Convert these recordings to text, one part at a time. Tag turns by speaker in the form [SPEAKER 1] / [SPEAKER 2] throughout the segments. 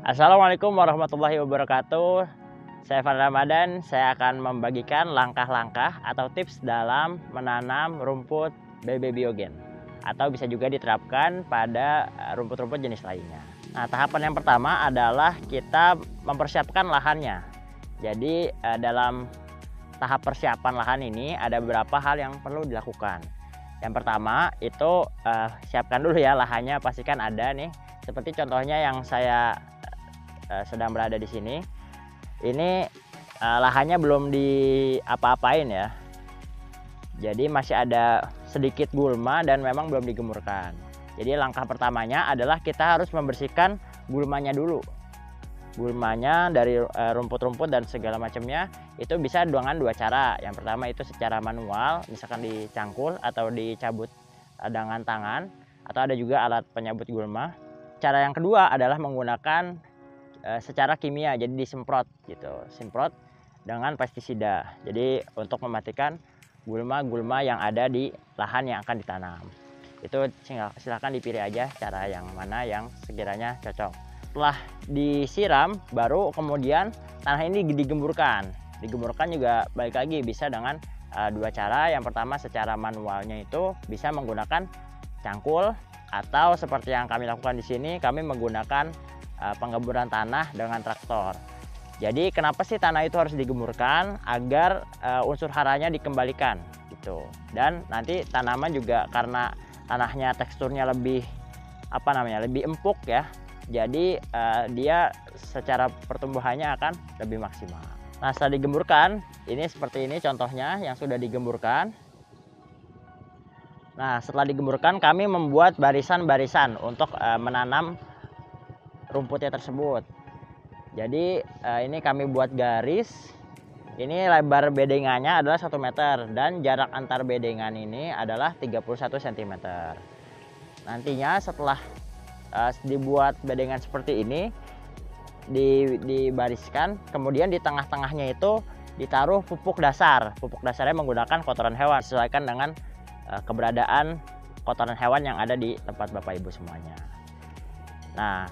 [SPEAKER 1] Assalamualaikum warahmatullahi wabarakatuh. Saya Fan Ramadan. Saya akan membagikan langkah-langkah atau tips dalam menanam rumput BB biogen, atau bisa juga diterapkan pada rumput-rumput jenis lainnya. Nah, tahapan yang pertama adalah kita mempersiapkan lahannya. Jadi dalam tahap persiapan lahan ini ada beberapa hal yang perlu dilakukan. Yang pertama itu siapkan dulu ya lahannya, pastikan ada nih. Seperti contohnya yang saya sedang berada di sini. Ini lahannya belum diapa-apain ya. Jadi masih ada sedikit gulma dan memang belum digemburkan. Jadi langkah pertamanya adalah kita harus membersihkan gulmanya dulu. Gulmanya dari rumput-rumput dan segala macamnya itu bisa dengan dua cara. Yang pertama itu secara manual, misalkan dicangkul atau dicabut dengan tangan, atau ada juga alat penyabut gulma. Cara yang kedua adalah menggunakan secara kimia, jadi disemprot gitu, semprot dengan pestisida. Jadi untuk mematikan gulma-gulma yang ada di lahan yang akan ditanam. Itu silahkan dipilih aja cara yang mana yang sekiranya cocok. Setelah disiram, baru kemudian tanah ini digemburkan. Digemburkan juga balik lagi bisa dengan dua cara. Yang pertama secara manualnya itu bisa menggunakan cangkul, atau seperti yang kami lakukan di sini, kami menggunakan penggemburan tanah dengan traktor. Jadi kenapa sih tanah itu harus digemburkan? Agar unsur haranya dikembalikan gitu. Dan nanti tanaman juga karena tanahnya teksturnya lebih lebih empuk ya. Jadi dia secara pertumbuhannya akan lebih maksimal. Nah, setelah digemburkan, ini seperti ini contohnya yang sudah digemburkan. Nah, setelah digemburkan kami membuat barisan-barisan untuk menanam rumputnya tersebut. Jadi ini kami buat garis. Ini lebar bedengannya adalah 1 meter dan jarak antar bedengan ini adalah 31 cm. Nantinya setelah dibuat bedengan seperti ini, dibariskan, kemudian di tengah-tengahnya itu ditaruh pupuk dasar. Pupuk dasarnya menggunakan kotoran hewan, disesuaikan dengan keberadaan kotoran hewan yang ada di tempat Bapak Ibu semuanya. Nah,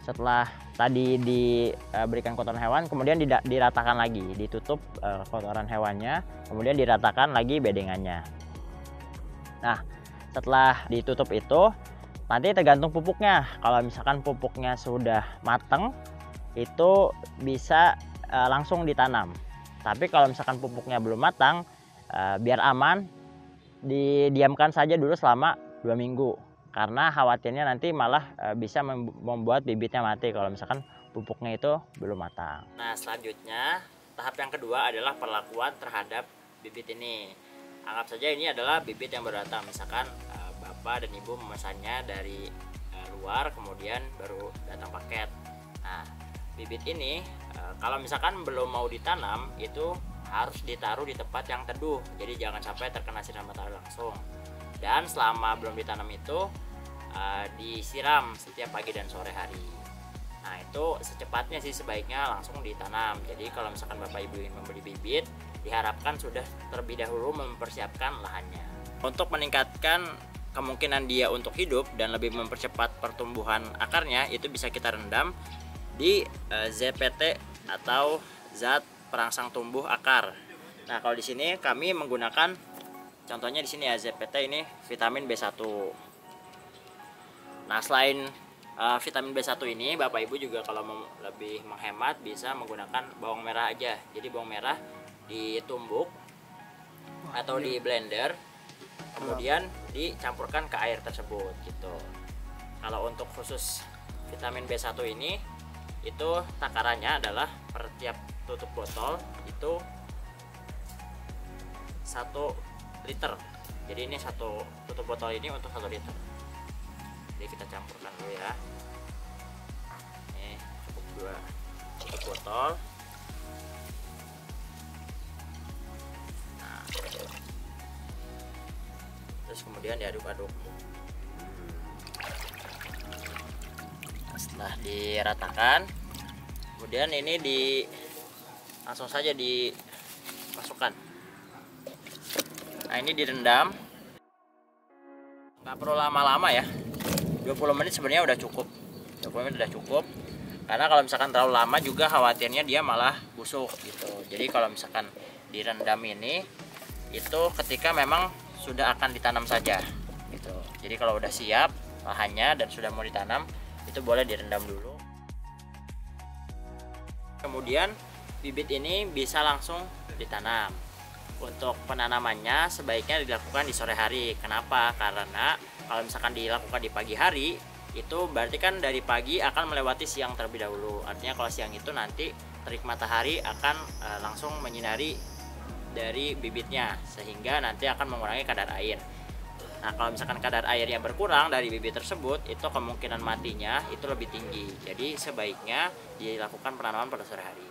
[SPEAKER 1] setelah tadi diberikan kotoran hewan, kemudian diratakan lagi, ditutup kotoran hewannya, kemudian diratakan lagi bedengannya. Nah, setelah ditutup itu, nanti tergantung pupuknya. Kalau misalkan pupuknya sudah matang, itu bisa langsung ditanam. Tapi kalau misalkan pupuknya belum matang, biar aman, didiamkan saja dulu selama 2 minggu. Karena khawatirnya nanti malah bisa membuat bibitnya mati kalau misalkan pupuknya itu belum matang. Nah, selanjutnya tahap yang kedua adalah perlakuan terhadap bibit ini. Anggap saja ini adalah bibit yang baru datang. Misalkan Bapak dan Ibu memesannya dari luar, kemudian baru datang paket. Nah, bibit ini kalau misalkan belum mau ditanam, itu harus ditaruh di tempat yang teduh. Jadi jangan sampai terkena sinar matahari langsung. Dan selama belum ditanam itu disiram setiap pagi dan sore hari. Nah, itu secepatnya sih sebaiknya langsung ditanam. Jadi kalau misalkan Bapak Ibu ingin membeli bibit, diharapkan sudah terlebih dahulu mempersiapkan lahannya. Untuk meningkatkan kemungkinan dia untuk hidup dan lebih mempercepat pertumbuhan akarnya, itu bisa kita rendam di ZPT atau zat perangsang tumbuh akar. Nah, kalau di sini kami menggunakan, contohnya di sini ya, ZPT ini vitamin B1. Nah, selain vitamin B1 ini, Bapak Ibu juga kalau lebih menghemat bisa menggunakan bawang merah aja. Jadi bawang merah ditumbuk atau di blender, kemudian dicampurkan ke air tersebut gitu. Kalau untuk khusus vitamin B1 ini, itu takarannya adalah per tiap tutup botol itu 1 liter. Jadi ini satu tutup botol ini untuk 1 liter. Jadi kita campurkan dulu ya. Ini cukup 2 tutup botol. Nah, terus kemudian diaduk-aduk. Nah, setelah diratakan, kemudian ini langsung saja dimasukkan. Nah, ini direndam, nggak perlu lama-lama ya, 20 menit sebenarnya udah cukup. 20 menit udah cukup. Karena kalau misalkan terlalu lama juga khawatirnya dia malah busuk gitu. Jadi kalau misalkan direndam ini itu ketika memang sudah akan ditanam saja gitu. Jadi kalau udah siap lahannya dan sudah mau ditanam itu boleh direndam dulu. Kemudian bibit ini bisa langsung ditanam. Untuk penanamannya sebaiknya dilakukan di sore hari. Kenapa? Karena kalau misalkan dilakukan di pagi hari itu berarti kan dari pagi akan melewati siang terlebih dahulu. Artinya kalau siang itu nanti terik matahari akan langsung menyinari dari bibitnya sehingga nanti akan mengurangi kadar air. Nah, kalau misalkan kadar airnya berkurang dari bibit tersebut, itu kemungkinan matinya itu lebih tinggi. Jadi sebaiknya dilakukan penanaman pada sore hari.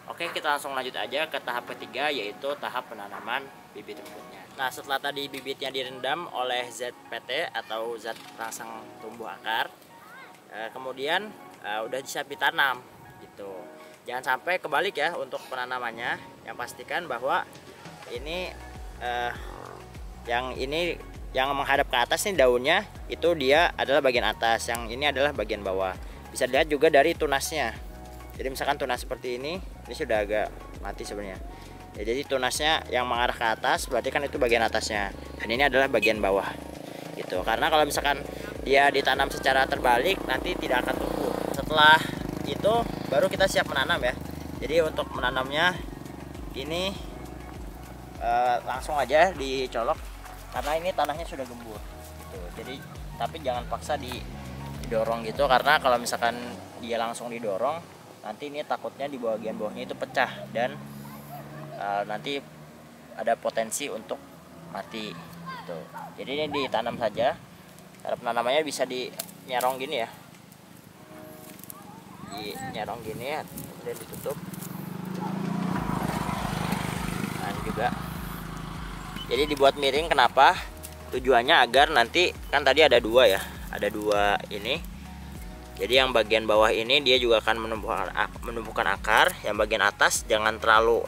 [SPEAKER 1] Oke, kita langsung lanjut aja ke tahap ketiga, yaitu tahap penanaman bibit rumputnya. Nah, setelah tadi bibitnya direndam oleh ZPT atau zat perangsang tumbuh akar, kemudian udah siap ditanam gitu. Jangan sampai kebalik ya untuk penanamannya. Yang pastikan bahwa ini yang menghadap ke atas nih daunnya itu dia adalah bagian atas, yang ini adalah bagian bawah. Bisa dilihat juga dari tunasnya. Jadi misalkan tunas seperti ini sudah agak mati sebenarnya. Ya, jadi tunasnya yang mengarah ke atas berarti kan itu bagian atasnya, dan ini adalah bagian bawah gitu. Karena kalau misalkan dia ditanam secara terbalik nanti tidak akan tumbuh. Setelah itu baru kita siap menanam ya. Jadi untuk menanamnya ini langsung aja dicolok karena ini tanahnya sudah gembur gitu. Jadi tapi jangan paksa didorong gitu, karena kalau misalkan dia langsung didorong nanti ini takutnya di bagian bawahnya itu pecah dan nanti ada potensi untuk mati gitu. Jadi ini ditanam saja. Cara penanamannya bisa dinyerong gini ya, dinyerong gini kemudian ditutup. Nah, ini juga jadi dibuat miring. Kenapa? Tujuannya agar nanti kan tadi ada dua ya, ada dua ini. Jadi yang bagian bawah ini dia juga akan menumbuhkan akar. Yang bagian atas jangan terlalu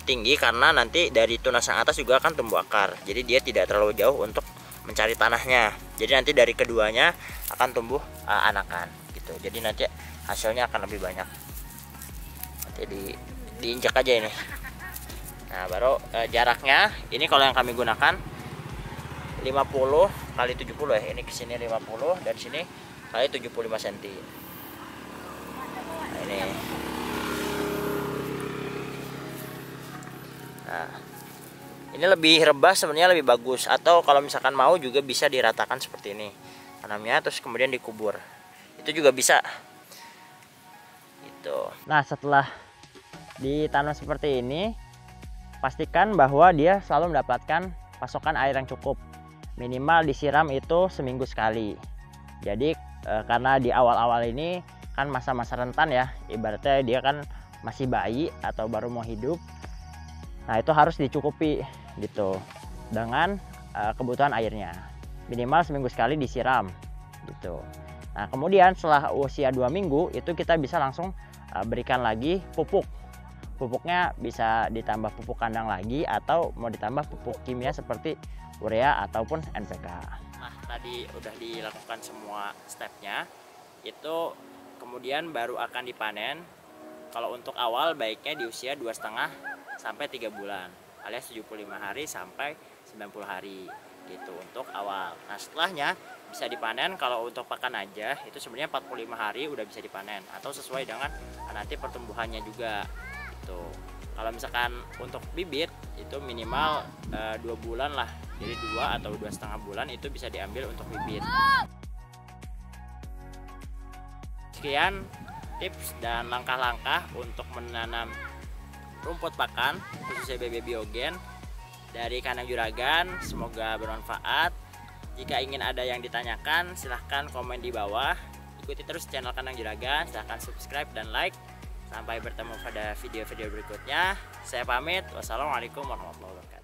[SPEAKER 1] tinggi karena nanti dari tunas yang atas juga akan tumbuh akar. Jadi dia tidak terlalu jauh untuk mencari tanahnya. Jadi nanti dari keduanya akan tumbuh anakan gitu. Jadi nanti hasilnya akan lebih banyak. Nanti diinjak aja ini. Nah, baru jaraknya ini kalau yang kami gunakan 50 kali 70 ya. Ini ke sini 50 dan sini kali 75 cm. Nah, ini. Nah, ini lebih rebah sebenarnya, lebih bagus. Atau kalau misalkan mau juga bisa diratakan seperti ini tanamnya, terus kemudian dikubur. Itu juga bisa. Gitu. Nah, setelah ditanam seperti ini, pastikan bahwa dia selalu mendapatkan pasokan air yang cukup. Minimal disiram itu seminggu sekali. Jadi karena di awal-awal ini kan masa-masa rentan ya, ibaratnya dia kan masih bayi atau baru mau hidup. Nah, itu harus dicukupi gitu dengan kebutuhan airnya. Minimal seminggu sekali disiram gitu. Nah, kemudian setelah usia 2 minggu itu kita bisa langsung berikan lagi pupuk. Pupuknya bisa ditambah pupuk kandang lagi atau mau ditambah pupuk kimia seperti urea ataupun NPK. Nah, tadi udah dilakukan semua stepnya, itu kemudian baru akan dipanen. Kalau untuk awal baiknya di usia 2,5 sampai 3 bulan, alias 75 hari sampai 90 hari gitu untuk awal. Nah, setelahnya bisa dipanen. Kalau untuk pakan aja itu sebenarnya 45 hari udah bisa dipanen, atau sesuai dengan nanti pertumbuhannya juga gitu. Kalau misalkan untuk bibit itu minimal 2 bulan lah. Jadi 2 atau 2,5 bulan itu bisa diambil untuk bibit. Sekian tips dan langkah-langkah untuk menanam rumput pakan khususnya BB Biogen dari kandang juragan. Semoga bermanfaat. Jika ingin ada yang ditanyakan silahkan komen di bawah. Ikuti terus channel kandang juragan, silahkan subscribe dan like. Sampai bertemu pada video-video berikutnya. Saya pamit. Wassalamualaikum warahmatullahi wabarakatuh.